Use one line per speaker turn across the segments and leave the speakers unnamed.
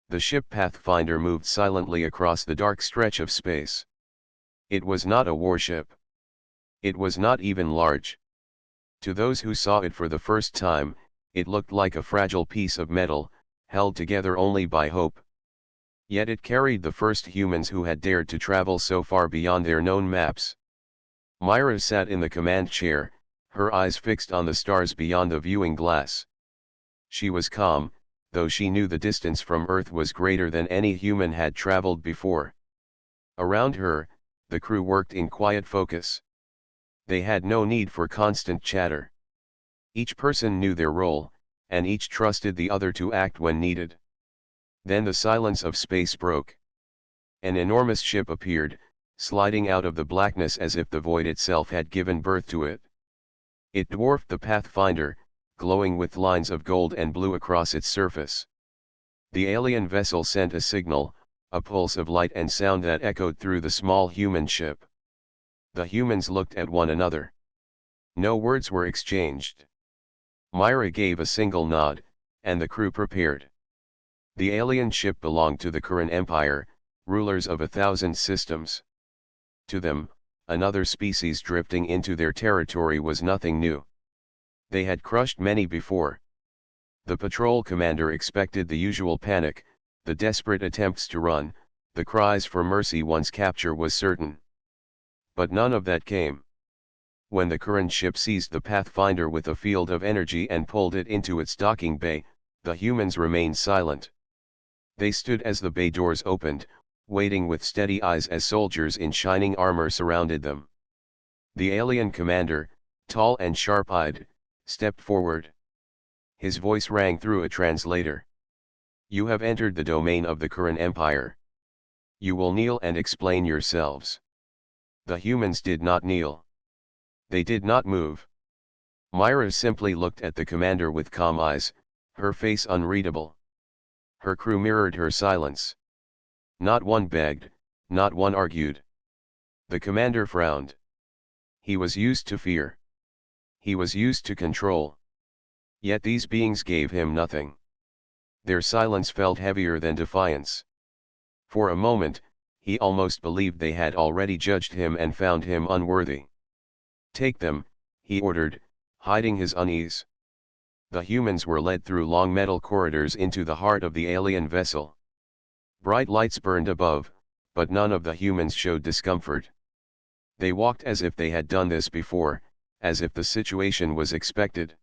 The ship Pathfinder moved silently across the dark stretch of space. It was not a warship. It was not even large. To those who saw it for the first time, it looked like a fragile piece of metal, held together only by hope. Yet it carried the first humans who had dared to travel so far beyond their known maps. Myra sat in the command chair, her eyes fixed on the stars beyond the viewing glass. She was calm, though she knew the distance from Earth was greater than any human had traveled before. Around her, the crew worked in quiet focus. They had no need for constant chatter. Each person knew their role, and each trusted the other to act when needed. Then the silence of space broke. An enormous ship appeared, sliding out of the blackness as if the void itself had given birth to it. It dwarfed the Pathfinder, glowing with lines of gold and blue across its surface. The alien vessel sent a signal, a pulse of light and sound that echoed through the small human ship. The humans looked at one another. No words were exchanged. Myra gave a single nod, and the crew prepared. The alien ship belonged to the Karen Empire, rulers of 1,000 systems. To them, another species drifting into their territory was nothing new. They had crushed many before. The patrol commander expected the usual panic, the desperate attempts to run, the cries for mercy once capture was certain. But none of that came. When the Karen ship seized the Pathfinder with a field of energy and pulled it into its docking bay, the humans remained silent. They stood as the bay doors opened, waiting with steady eyes as soldiers in shining armor surrounded them. The alien commander, tall and sharp-eyed, stepped forward. His voice rang through a translator. "You have entered the domain of the Karen Empire. You will kneel and explain yourselves." The humans did not kneel. They did not move. Myra simply looked at the commander with calm eyes, her face unreadable. Her crew mirrored her silence. Not one begged, not one argued. The commander frowned. He was used to fear. He was used to control. Yet these beings gave him nothing. Their silence felt heavier than defiance. For a moment, he almost believed they had already judged him and found him unworthy. "Take them," he ordered, hiding his unease. The humans were led through long metal corridors into the heart of the alien vessel. Bright lights burned above, but none of the humans showed discomfort. They walked as if they had done this before, as if the situation was expected.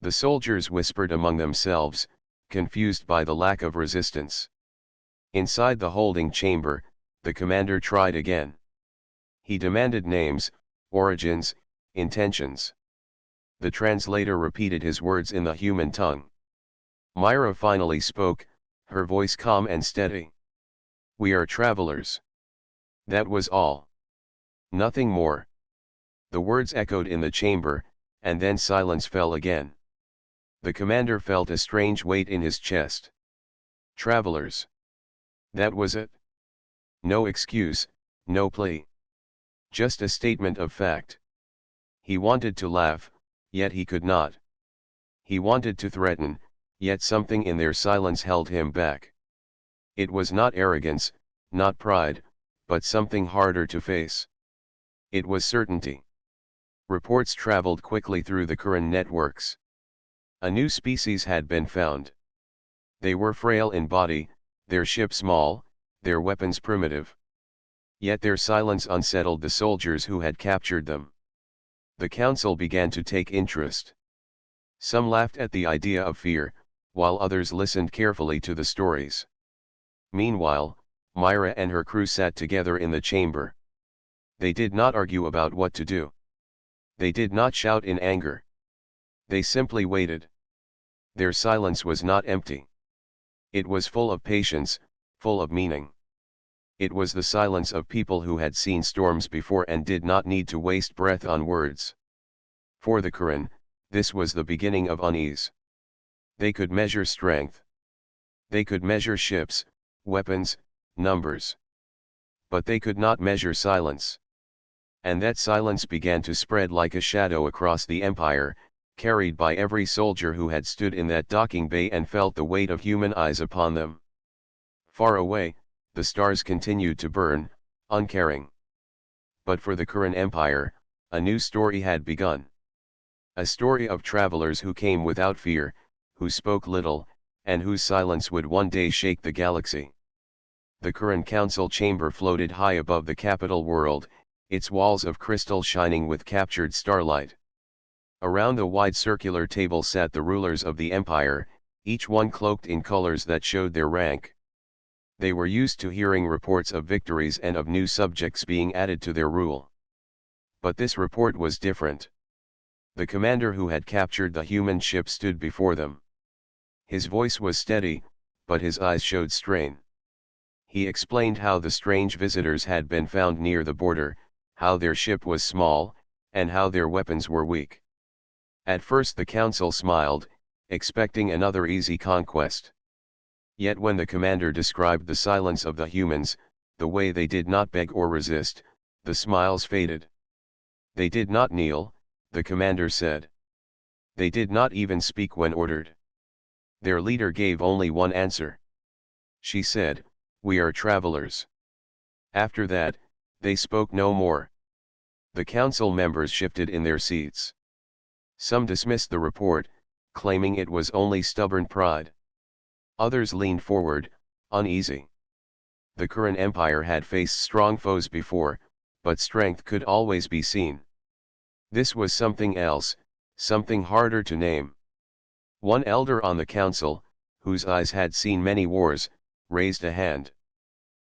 The soldiers whispered among themselves, confused by the lack of resistance. Inside the holding chamber, the commander tried again. He demanded names, origins, intentions. The translator repeated his words in the human tongue. Myra finally spoke, her voice calm and steady. "We are travelers." That was all. Nothing more. The words echoed in the chamber, and then silence fell again. The commander felt a strange weight in his chest. Travelers. That was it. No excuse, no plea. Just a statement of fact. He wanted to laugh, yet he could not. He wanted to threaten, yet something in their silence held him back. It was not arrogance, not pride, but something harder to face. It was certainty. Reports traveled quickly through the Karen networks. A new species had been found. They were frail in body, their ship small, their weapons primitive. Yet their silence unsettled the soldiers who had captured them. The council began to take interest. Some laughed at the idea of fear, while others listened carefully to the stories. Meanwhile, Myra and her crew sat together in the chamber. They did not argue about what to do. They did not shout in anger. They simply waited. Their silence was not empty. It was full of patience, full of meaning. It was the silence of people who had seen storms before and did not need to waste breath on words. For the Karen, this was the beginning of unease. They could measure strength. They could measure ships, weapons, numbers. But they could not measure silence. And that silence began to spread like a shadow across the empire, carried by every soldier who had stood in that docking bay and felt the weight of human eyes upon them. Far away, the stars continued to burn, uncaring. But for the Kuran Empire, a new story had begun. A story of travelers who came without fear, who spoke little, and whose silence would one day shake the galaxy. The Kuran Council chamber floated high above the capital world, its walls of crystal shining with captured starlight. Around the wide circular table sat the rulers of the empire, each one cloaked in colors that showed their rank. They were used to hearing reports of victories and of new subjects being added to their rule. But this report was different. The commander who had captured the human ship stood before them. His voice was steady, but his eyes showed strain. He explained how the strange visitors had been found near the border, how their ship was small, and how their weapons were weak. At first the council smiled, expecting another easy conquest. Yet when the commander described the silence of the humans, the way they did not beg or resist, the smiles faded. They did not kneel, the commander said. They did not even speak when ordered. Their leader gave only one answer. She said, "We are travelers." After that, they spoke no more. The council members shifted in their seats. Some dismissed the report, claiming it was only stubborn pride. Others leaned forward, uneasy. The Kuran Empire had faced strong foes before, but strength could always be seen. This was something else, something harder to name. One elder on the council, whose eyes had seen many wars, raised a hand.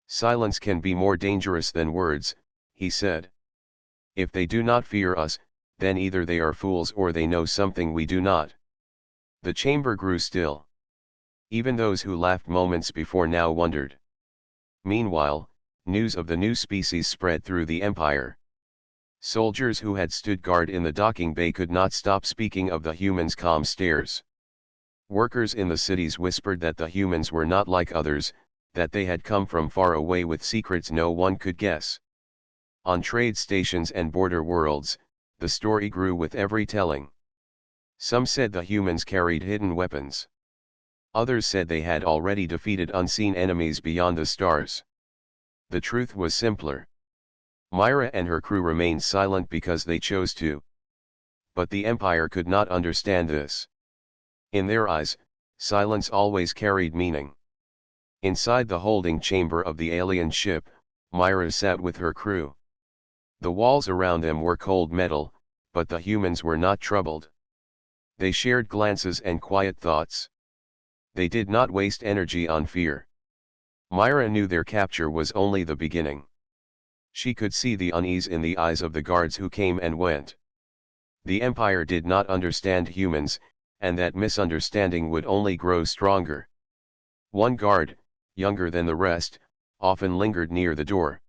"Silence can be more dangerous than words," he said. "If they do not fear us, then either they are fools or they know something we do not." The chamber grew still. Even those who laughed moments before now wondered. Meanwhile, news of the new species spread through the empire. Soldiers who had stood guard in the docking bay could not stop speaking of the humans' calm stares. Workers in the cities whispered that the humans were not like others, that they had come from far away with secrets no one could guess. On trade stations and border worlds, the story grew with every telling. Some said the humans carried hidden weapons. Others said they had already defeated unseen enemies beyond the stars. The truth was simpler. Myra and her crew remained silent because they chose to. But the Empire could not understand this. In their eyes, silence always carried meaning. Inside the holding chamber of the alien ship, Myra sat with her crew. The walls around them were cold metal, but the humans were not troubled. They shared glances and quiet thoughts. They did not waste energy on fear. Myra knew their capture was only the beginning. She could see the unease in the eyes of the guards who came and went. The Empire did not understand humans, and that misunderstanding would only grow stronger. One guard, younger than the rest, often lingered near the door.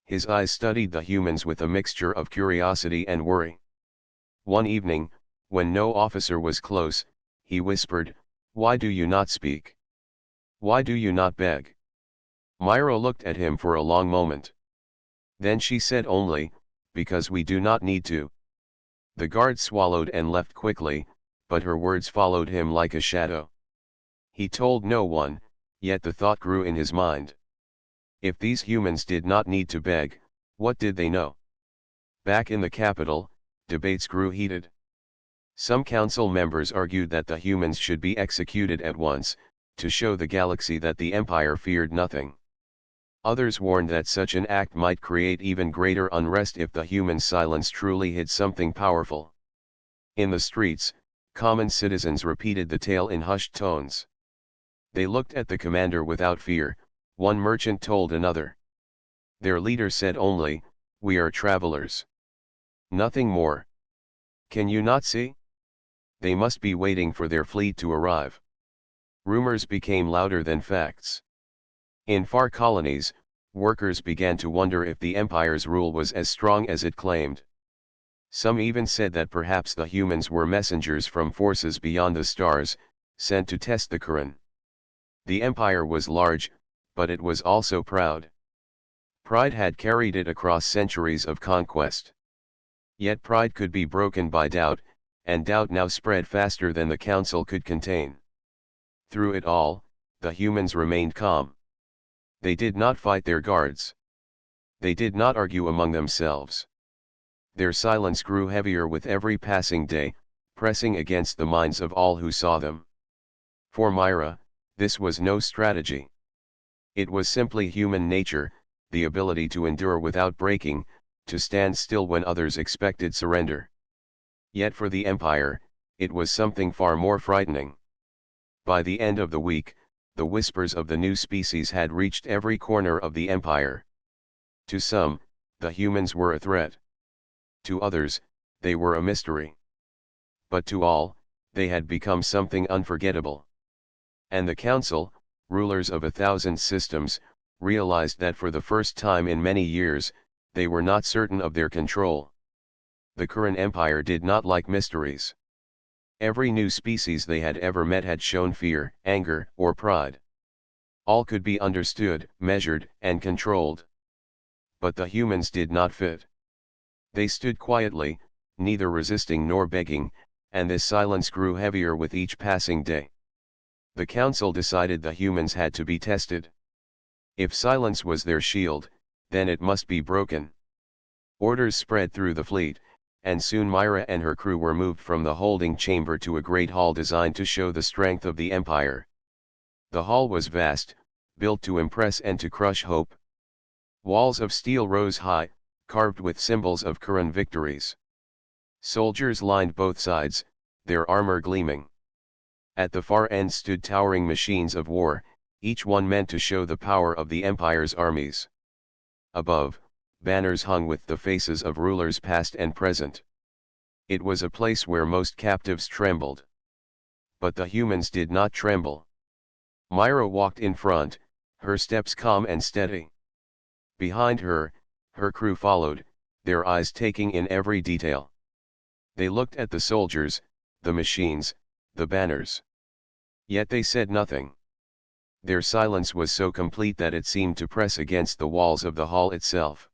His eyes studied the humans with a mixture of curiosity and worry. One evening, when no officer was close, he whispered, "Why do you not speak? Why do you not beg?" Myra looked at him for a long moment. Then she said only, "Because we do not need to." The guard swallowed and left quickly, but her words followed him like a shadow. He told no one, yet the thought grew in his mind. If these humans did not need to beg, what did they know? Back in the capital, debates grew heated. Some council members argued that the humans should be executed at once, to show the galaxy that the Empire feared nothing. Others warned that such an act might create even greater unrest if the human silence truly hid something powerful. In the streets, common citizens repeated the tale in hushed tones. They looked at the commander without fear, one merchant told another. Their leader said only, "We are travelers." Nothing more. Can you not see? They must be waiting for their fleet to arrive. Rumors became louder than facts. In far colonies, workers began to wonder if the Empire's rule was as strong as it claimed. Some even said that perhaps the humans were messengers from forces beyond the stars, sent to test the Kuran. The Empire was large, but it was also proud. Pride had carried it across centuries of conquest. Yet pride could be broken by doubt, and doubt now spread faster than the council could contain. Through it all, the humans remained calm. They did not fight their guards. They did not argue among themselves. Their silence grew heavier with every passing day, pressing against the minds of all who saw them. For Myra, this was no strategy. It was simply human nature, the ability to endure without breaking, to stand still when others expected surrender. Yet for the Empire, it was something far more frightening. By the end of the week, the whispers of the new species had reached every corner of the Empire. To some, the humans were a threat. To others, they were a mystery. But to all, they had become something unforgettable. And the Council, rulers of 1,000 systems, realized that for the first time in many years, they were not certain of their control. The current Empire did not like mysteries. Every new species they had ever met had shown fear, anger, or pride. All could be understood, measured, and controlled. But the humans did not fit. They stood quietly, neither resisting nor begging, and this silence grew heavier with each passing day. The Council decided the humans had to be tested. If silence was their shield, then it must be broken. Orders spread through the fleet, and soon Myra and her crew were moved from the holding chamber to a great hall designed to show the strength of the Empire. The hall was vast, built to impress and to crush hope. Walls of steel rose high, carved with symbols of current victories. Soldiers lined both sides, their armor gleaming. At the far end stood towering machines of war, each one meant to show the power of the Empire's armies. Above, banners hung with the faces of rulers past and present. It was a place where most captives trembled. But the humans did not tremble. Myra walked in front, her steps calm and steady. Behind her, her crew followed, their eyes taking in every detail. They looked at the soldiers, the machines, the banners. Yet they said nothing. Their silence was so complete that it seemed to press against the walls of the hall itself.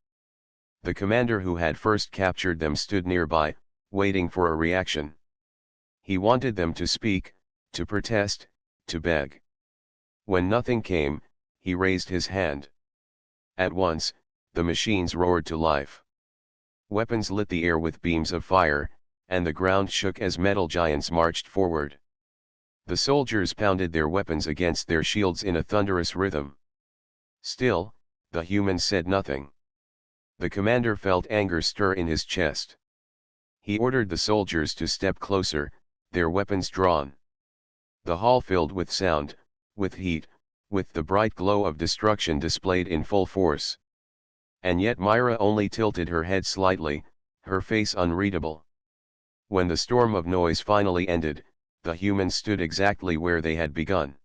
The commander who had first captured them stood nearby, waiting for a reaction. He wanted them to speak, to protest, to beg. When nothing came, he raised his hand. At once, the machines roared to life. Weapons lit the air with beams of fire, and the ground shook as metal giants marched forward. The soldiers pounded their weapons against their shields in a thunderous rhythm. Still, the humans said nothing. The commander felt anger stir in his chest. He ordered the soldiers to step closer, their weapons drawn. The hall filled with sound, with heat, with the bright glow of destruction displayed in full force. And yet Myra only tilted her head slightly, her face unreadable. When the storm of noise finally ended, the humans stood exactly where they had begun.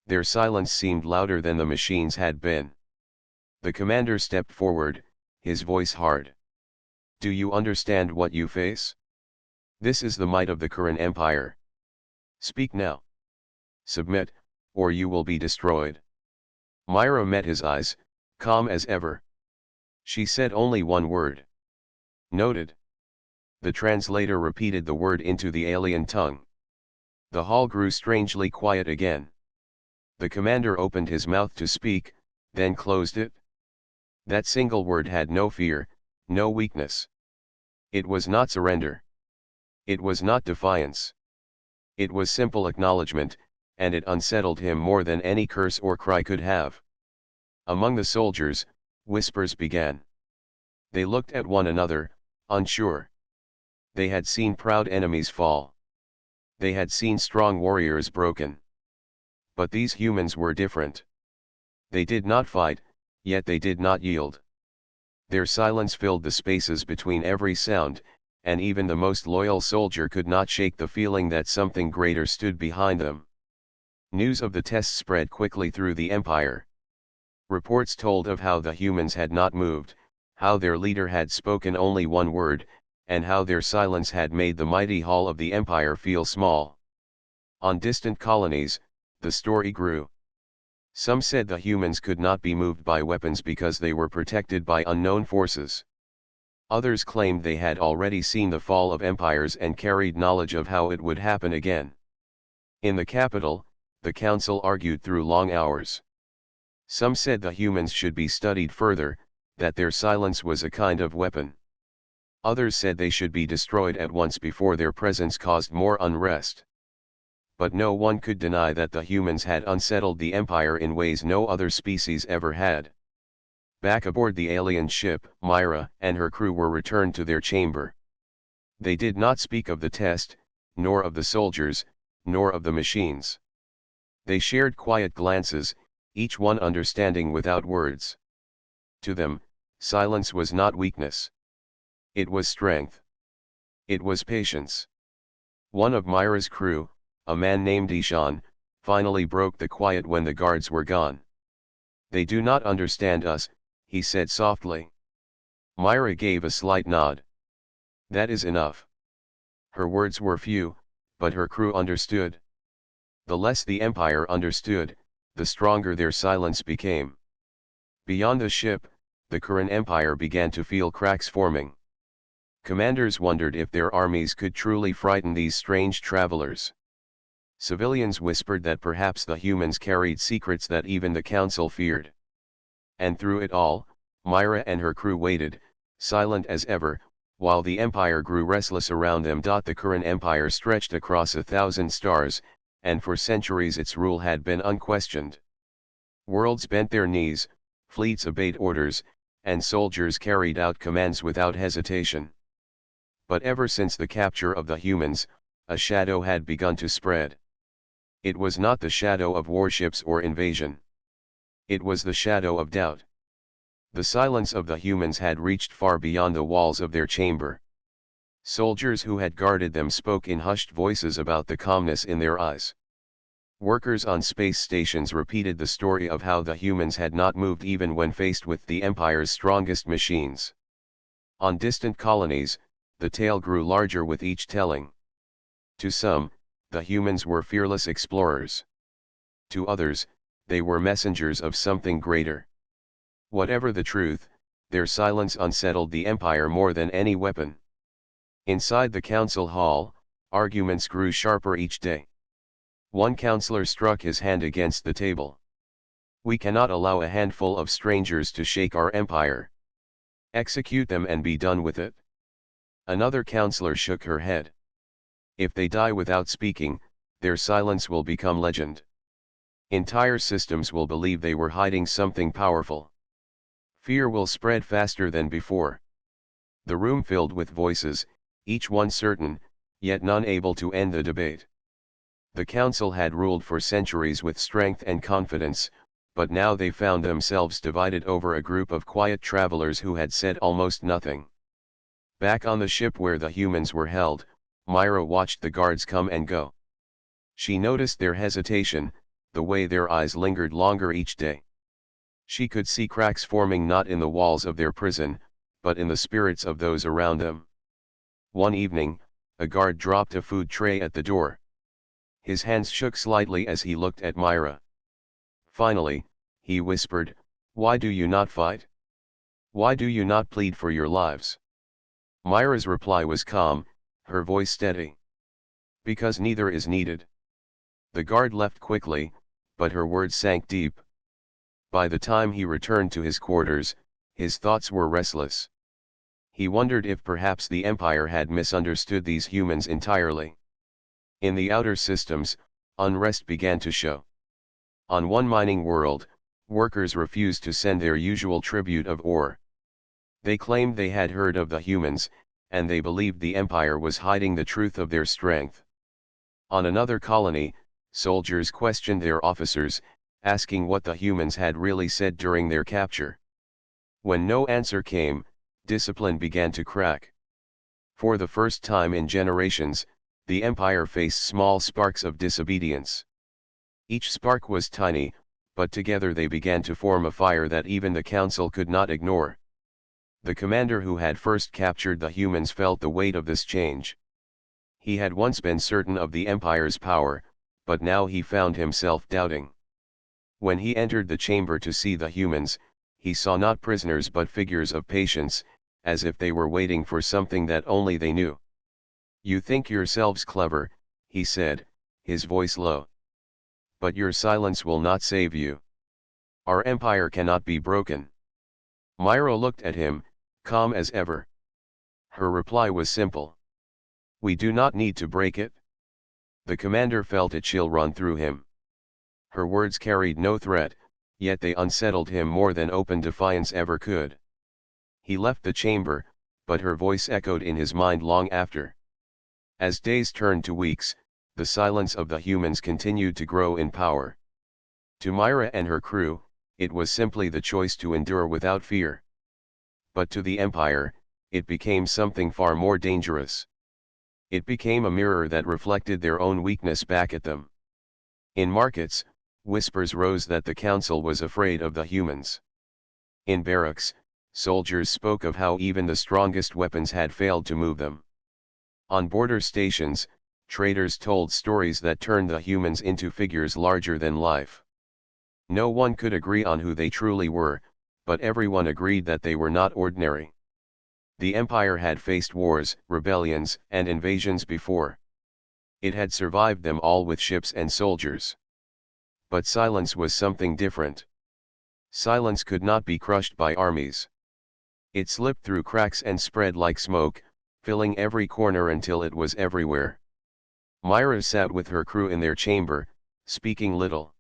Their silence seemed louder than the machines had been. The commander stepped forward, his voice hard. Do you understand what you face? This is the might of the current Empire. Speak now. Submit, or you will be destroyed. Myra met his eyes, calm as ever. She said only one word. Noted. The translator repeated the word into the alien tongue. The hall grew strangely quiet again. The commander opened his mouth to speak, then closed it. That single word had no fear, no weakness. It was not surrender. It was not defiance. It was simple acknowledgement, and it unsettled him more than any curse or cry could have. Among the soldiers, whispers began. They looked at one another, unsure. They had seen proud enemies fall. They had seen strong warriors broken. But these humans were different. They did not fight, yet they did not yield. Their silence filled the spaces between every sound, and even the most loyal soldier could not shake the feeling that something greater stood behind them. News of the tests spread quickly through the Empire. Reports told of how the humans had not moved, how their leader had spoken only one word, and how their silence had made the mighty hall of the Empire feel small. On distant colonies, the story grew. Some said the humans could not be moved by weapons because they were protected by unknown forces. Others claimed they had already seen the fall of empires and carried knowledge of how it would happen again. In the capital, the council argued through long hours. Some said the humans should be studied further, that their silence was a kind of weapon. Others said they should be destroyed at once before their presence caused more unrest. But no one could deny that the humans had unsettled the Empire in ways no other species ever had. Back aboard the alien ship, Myra and her crew were returned to their chamber. They did not speak of the test, nor of the soldiers, nor of the machines. They shared quiet glances, each one understanding without words. To them, silence was not weakness. It was strength. It was patience. One of Myra's crew, a man named Ishan, finally broke the quiet when the guards were gone. "They do not understand us," he said softly. Myra gave a slight nod. "That is enough." Her words were few, but her crew understood. The less the Empire understood, the stronger their silence became. Beyond the ship, the Karen Empire began to feel cracks forming. Commanders wondered if their armies could truly frighten these strange travelers. Civilians whispered that perhaps the humans carried secrets that even the council feared. And through it all, Myra and her crew waited, silent as ever, while the Empire grew restless around them. The Karen Empire stretched across 1,000 stars, and for centuries its rule had been unquestioned. Worlds bent their knees, fleets obeyed orders, and soldiers carried out commands without hesitation. But ever since the capture of the humans, a shadow had begun to spread. It was not the shadow of warships or invasion. It was the shadow of doubt. The silence of the humans had reached far beyond the walls of their chamber. Soldiers who had guarded them spoke in hushed voices about the calmness in their eyes. Workers on space stations repeated the story of how the humans had not moved even when faced with the Empire's strongest machines. On distant colonies, the tale grew larger with each telling. To some, the humans were fearless explorers. To others, they were messengers of something greater. Whatever the truth, their silence unsettled the Empire more than any weapon. Inside the council hall, arguments grew sharper each day. One counselor struck his hand against the table. "We cannot allow a handful of strangers to shake our empire. Execute them and be done with it." Another counselor shook her head. "If they die without speaking, their silence will become legend. Entire systems will believe they were hiding something powerful. Fear will spread faster than before." The room filled with voices, each one certain, yet none able to end the debate. The council had ruled for centuries with strength and confidence, but now they found themselves divided over a group of quiet travelers who had said almost nothing. Back on the ship where the humans were held, Myra watched the guards come and go. She noticed their hesitation, the way their eyes lingered longer each day. She could see cracks forming not in the walls of their prison, but in the spirits of those around them. One evening, a guard dropped a food tray at the door. His hands shook slightly as he looked at Myra. Finally, he whispered, "Why do you not fight? Why do you not plead for your lives?" Myra's reply was calm, her voice steady. "Because neither is needed." The guard left quickly, but her words sank deep. By the time he returned to his quarters, his thoughts were restless. He wondered if perhaps the Empire had misunderstood these humans entirely. In the outer systems, unrest began to show. On one mining world, workers refused to send their usual tribute of ore. They claimed they had heard of the humans, and they believed the Empire was hiding the truth of their strength. On another colony, soldiers questioned their officers, asking what the humans had really said during their capture. When no answer came, discipline began to crack. For the first time in generations, the Empire faced small sparks of disobedience. Each spark was tiny, but together they began to form a fire that even the council could not ignore. The commander who had first captured the humans felt the weight of this change. He had once been certain of the Empire's power, but now he found himself doubting. When he entered the chamber to see the humans, he saw not prisoners but figures of patience, as if they were waiting for something that only they knew. "You think yourselves clever," he said, his voice low. "But your silence will not save you. Our empire cannot be broken. Myra looked at him, calm as ever. Her reply was simple. We do not need to break it. The commander felt a chill run through him. Her words carried no threat, yet they unsettled him more than open defiance ever could. He left the chamber, but her voice echoed in his mind long after. As days turned to weeks, the silence of the humans continued to grow in power. To Myra and her crew, it was simply the choice to endure without fear. But to the Empire, it became something far more dangerous. It became a mirror that reflected their own weakness back at them. In markets, whispers rose that the council was afraid of the humans. In barracks, soldiers spoke of how even the strongest weapons had failed to move them. On border stations, traders told stories that turned the humans into figures larger than life. No one could agree on who they truly were, but everyone agreed that they were not ordinary. The Empire had faced wars, rebellions, and invasions before. It had survived them all with ships and soldiers. But silence was something different. Silence could not be crushed by armies. It slipped through cracks and spread like smoke, filling every corner until it was everywhere. Myra sat with her crew in their chamber, speaking little.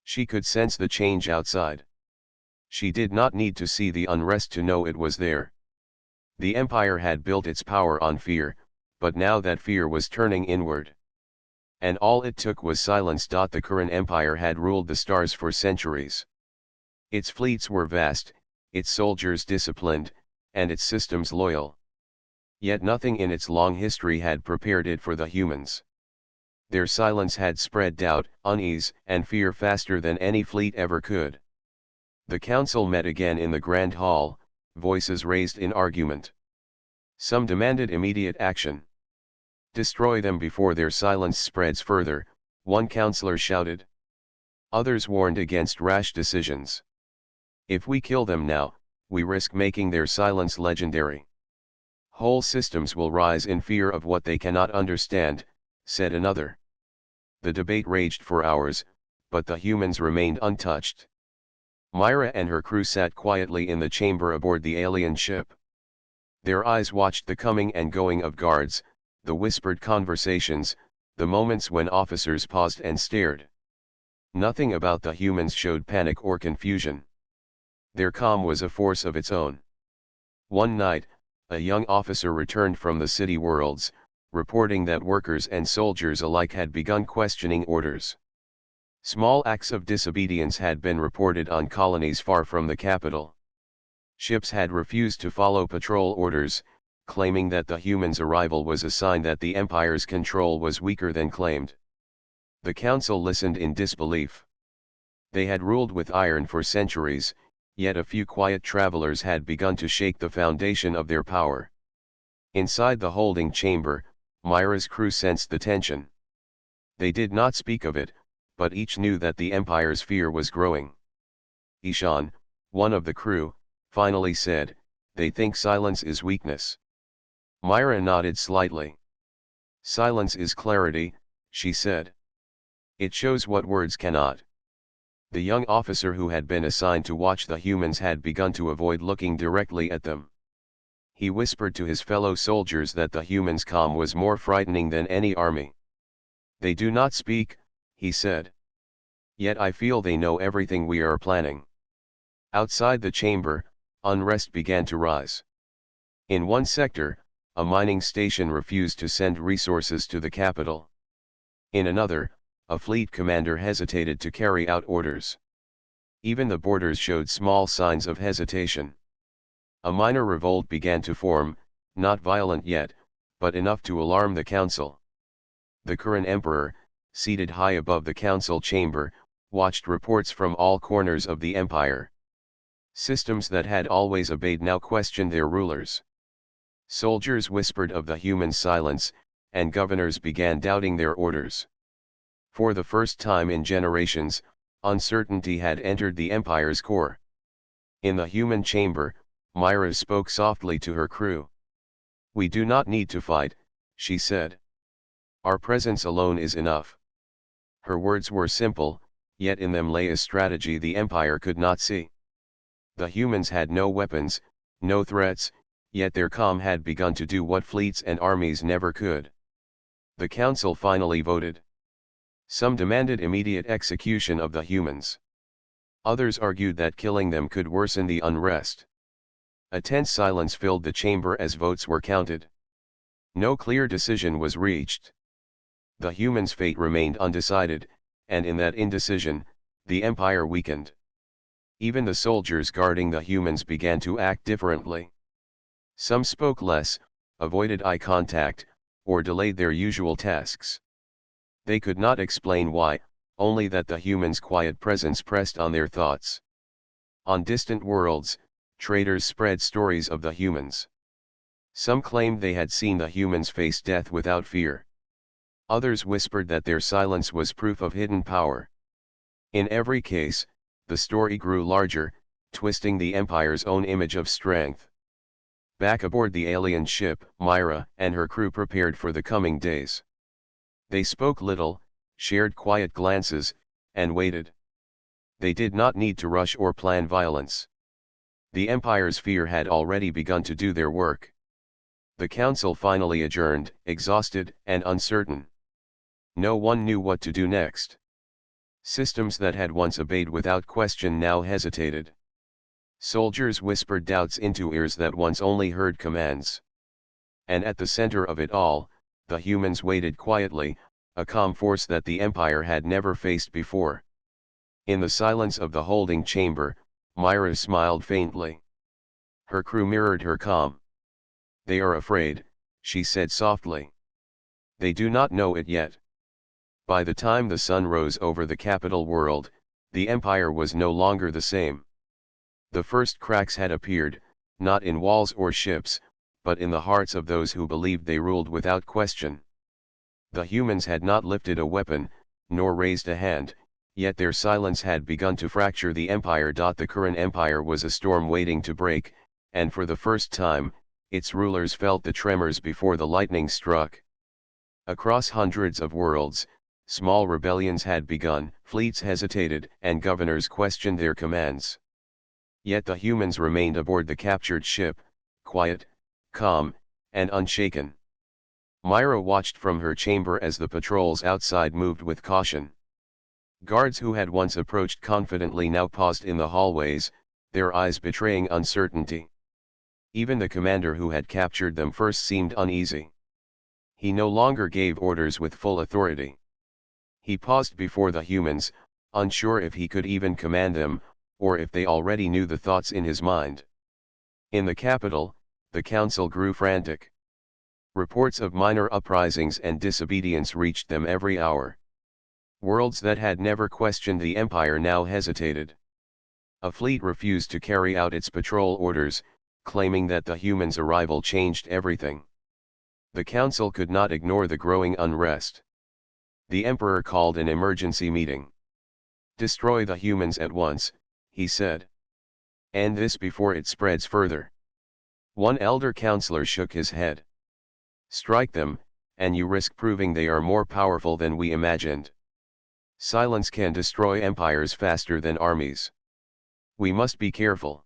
She could sense the change outside. She did not need to see the unrest to know it was there. The Empire had built its power on fear, but now that fear was turning inward. And all it took was silence. The current Empire had ruled the stars for centuries. Its fleets were vast, its soldiers disciplined, and its systems loyal. Yet nothing in its long history had prepared it for the humans. Their silence had spread doubt, unease, and fear faster than any fleet ever could. The council met again in the Grand Hall, voices raised in argument. Some demanded immediate action. Destroy them before their silence spreads further, one councillor shouted. Others warned against rash decisions. If we kill them now, we risk making their silence legendary. Whole systems will rise in fear of what they cannot understand, said another. The debate raged for hours, but the humans remained untouched. Myra and her crew sat quietly in the chamber aboard the alien ship. Their eyes watched the coming and going of guards, the whispered conversations, the moments when officers paused and stared. Nothing about the humans showed panic or confusion. Their calm was a force of its own. One night, a young officer returned from the city worlds, reporting that workers and soldiers alike had begun questioning orders. Small acts of disobedience had been reported on colonies far from the capital. Ships had refused to follow patrol orders, claiming that the humans' arrival was a sign that the Empire's control was weaker than claimed. The council listened in disbelief. They had ruled with iron for centuries, yet a few quiet travelers had begun to shake the foundation of their power. Inside the holding chamber, Myra's crew sensed the tension. They did not speak of it, but each knew that the Empire's fear was growing. Ishan, one of the crew, finally said, "They think silence is weakness." Myra nodded slightly. "Silence is clarity," she said. "It shows what words cannot." The young officer who had been assigned to watch the humans had begun to avoid looking directly at them. He whispered to his fellow soldiers that the humans' calm was more frightening than any army. "They do not speak," he said. "Yet I feel they know everything we are planning." Outside the chamber, unrest began to rise. In one sector, a mining station refused to send resources to the capital. In another, a fleet commander hesitated to carry out orders. Even the borders showed small signs of hesitation. A minor revolt began to form, not violent yet, but enough to alarm the council. The current emperor, seated high above the council chamber, watched reports from all corners of the empire. Systems that had always obeyed now questioned their rulers. Soldiers whispered of the human silence, and governors began doubting their orders. For the first time in generations, uncertainty had entered the empire's core. In the human chamber, Myra spoke softly to her crew. "We do not need to fight," she said. "Our presence alone is enough." Her words were simple, yet in them lay a strategy the Empire could not see. The humans had no weapons, no threats, yet their calm had begun to do what fleets and armies never could. The council finally voted. Some demanded immediate execution of the humans. Others argued that killing them could worsen the unrest. A tense silence filled the chamber as votes were counted. No clear decision was reached. The humans' fate remained undecided, and in that indecision, the Empire weakened. Even the soldiers guarding the humans began to act differently. Some spoke less, avoided eye contact, or delayed their usual tasks. They could not explain why, only that the humans' quiet presence pressed on their thoughts. On distant worlds, traders spread stories of the humans. Some claimed they had seen the humans face death without fear. Others whispered that their silence was proof of hidden power. In every case, the story grew larger, twisting the Empire's own image of strength. Back aboard the alien ship, Myra and her crew prepared for the coming days. They spoke little, shared quiet glances, and waited. They did not need to rush or plan violence. The Empire's fear had already begun to do their work. The council finally adjourned, exhausted and uncertain. No one knew what to do next. Systems that had once obeyed without question now hesitated. Soldiers whispered doubts into ears that once only heard commands. And at the center of it all, the humans waited quietly, a calm force that the Empire had never faced before. In the silence of the holding chamber, Myra smiled faintly. Her crew mirrored her calm. "They are afraid," she said softly. "They do not know it yet." By the time the sun rose over the capital world, the Empire was no longer the same. The first cracks had appeared, not in walls or ships, but in the hearts of those who believed they ruled without question. The humans had not lifted a weapon, nor raised a hand, yet their silence had begun to fracture the Empire. The current Empire was a storm waiting to break, and for the first time, its rulers felt the tremors before the lightning struck. Across hundreds of worlds, small rebellions had begun, fleets hesitated, and governors questioned their commands. Yet the humans remained aboard the captured ship, quiet, calm, and unshaken. Myra watched from her chamber as the patrols outside moved with caution. Guards who had once approached confidently now paused in the hallways, their eyes betraying uncertainty. Even the commander who had captured them first seemed uneasy. He no longer gave orders with full authority. He paused before the humans, unsure if he could even command them, or if they already knew the thoughts in his mind. In the capital, the council grew frantic. Reports of minor uprisings and disobedience reached them every hour. Worlds that had never questioned the Empire now hesitated. A fleet refused to carry out its patrol orders, claiming that the humans' arrival changed everything. The council could not ignore the growing unrest. The Emperor called an emergency meeting. "Destroy the humans at once," he said. "End this before it spreads further." One elder counselor shook his head. "Strike them, and you risk proving they are more powerful than we imagined. Silence can destroy empires faster than armies. We must be careful."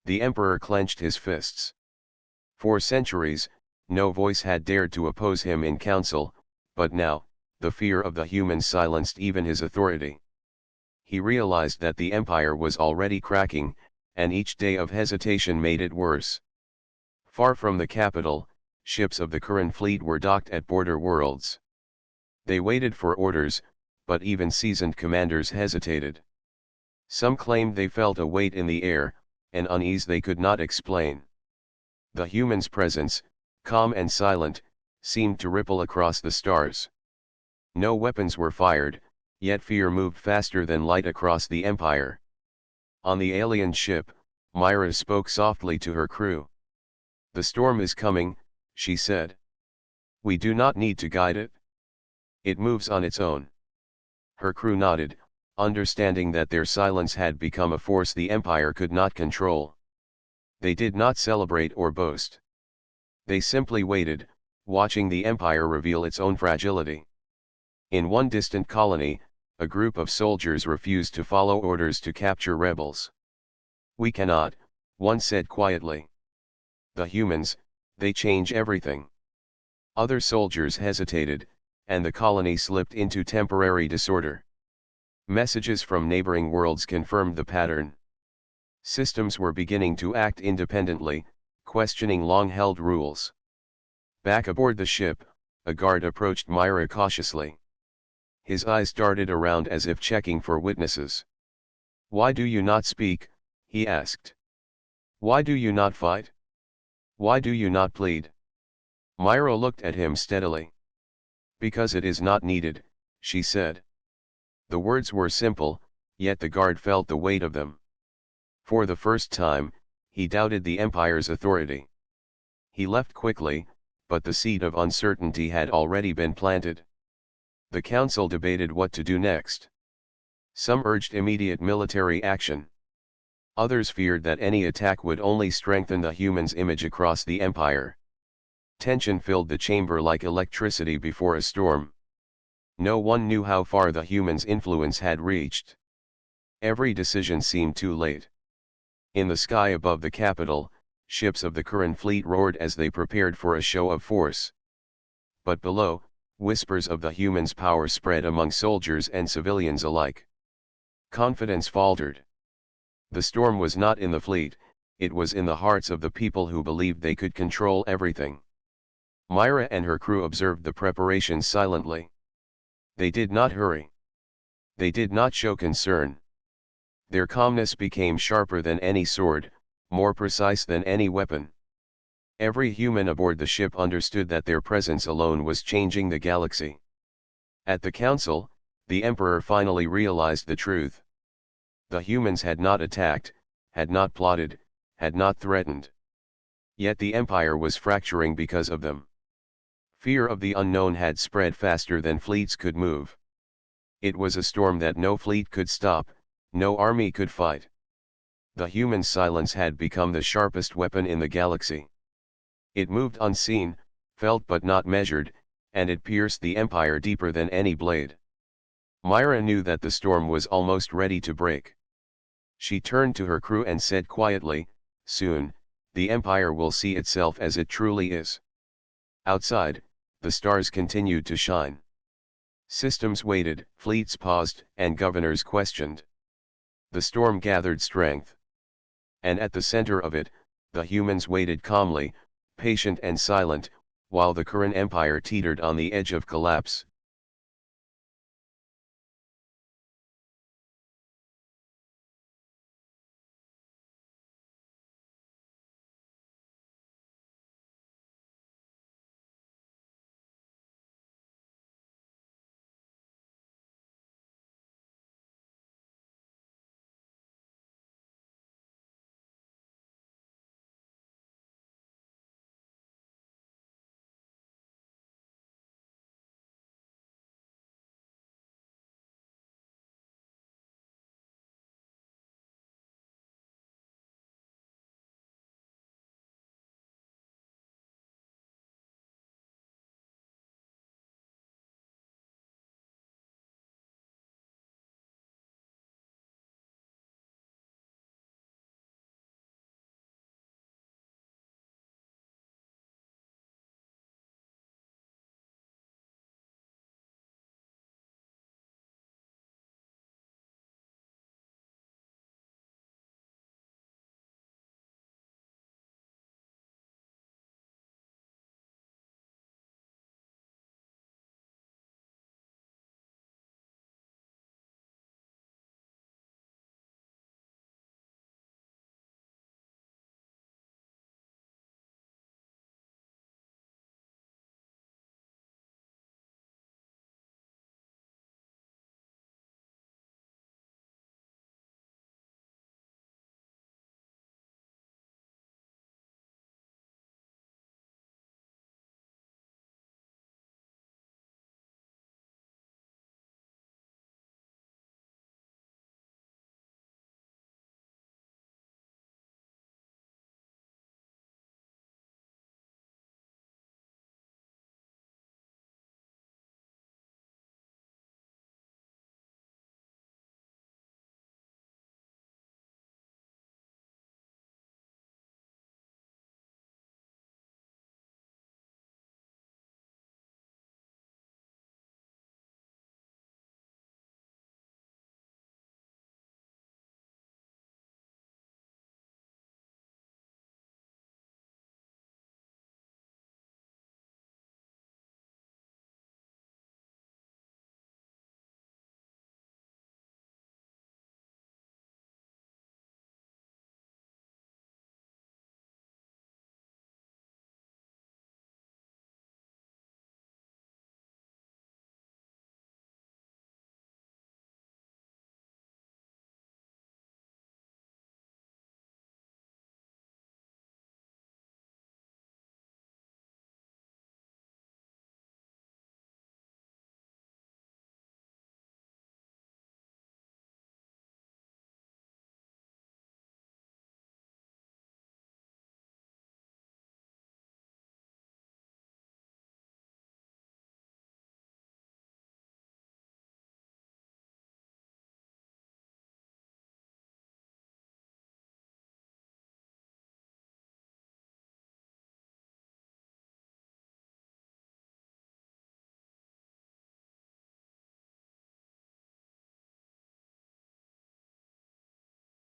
The Emperor clenched his fists. For centuries, no voice had dared to oppose him in council, but now, the fear of the humans silenced even his authority. He realized that the Empire was already cracking, and each day of hesitation made it worse. Far from the capital, ships of the current fleet were docked at border worlds. They waited for orders, but even seasoned commanders hesitated. Some claimed they felt a weight in the air, an unease they could not explain. The humans' presence, calm and silent, seemed to ripple across the stars. No weapons were fired, yet fear moved faster than light across the Empire. On the alien ship, Myra spoke softly to her crew. "The storm is coming," she said. "We do not need to guide it. It moves on its own." Her crew nodded, understanding that their silence had become a force the Empire could not control. They did not celebrate or boast. They simply waited, watching the Empire reveal its own fragility. In one distant colony, a group of soldiers refused to follow orders to capture rebels. "We cannot," one said quietly. "The humans, they change everything." Other soldiers hesitated, and the colony slipped into temporary disorder. Messages from neighboring worlds confirmed the pattern. Systems were beginning to act independently, questioning long-held rules. Back aboard the ship, a guard approached Myra cautiously. His eyes darted around as if checking for witnesses. "Why do you not speak?" he asked. "Why do you not fight? Why do you not plead?" Myra looked at him steadily. "Because it is not needed," she said. The words were simple, yet the guard felt the weight of them. For the first time, he doubted the Empire's authority. He left quickly, but the seed of uncertainty had already been planted. The council debated what to do next. Some urged immediate military action. Others feared that any attack would only strengthen the humans' image across the Empire. Tension filled the chamber like electricity before a storm. No one knew how far the humans' influence had reached. Every decision seemed too late. In the sky above the capital, ships of the Kuran fleet roared as they prepared for a show of force. But below, whispers of the humans' power spread among soldiers and civilians alike. Confidence faltered. The storm was not in the fleet, it was in the hearts of the people who believed they could control everything. Myra and her crew observed the preparations silently. They did not hurry. They did not show concern. Their calmness became sharper than any sword, more precise than any weapon. Every human aboard the ship understood that their presence alone was changing the galaxy. At the council, the Emperor finally realized the truth. The humans had not attacked, had not plotted, had not threatened. Yet the Empire was fracturing because of them. Fear of the unknown had spread faster than fleets could move. It was a storm that no fleet could stop, no army could fight. The human silence had become the sharpest weapon in the galaxy. It moved unseen, felt but not measured, and it pierced the Empire deeper than any blade. Myra knew that the storm was almost ready to break. She turned to her crew and said quietly, "Soon, the Empire will see itself as it truly is." Outside, the stars continued to shine. Systems waited, fleets paused, and governors questioned. The storm gathered strength. And at the center of it, the humans waited calmly, patient and silent, while the Kuran Empire teetered on the edge of collapse.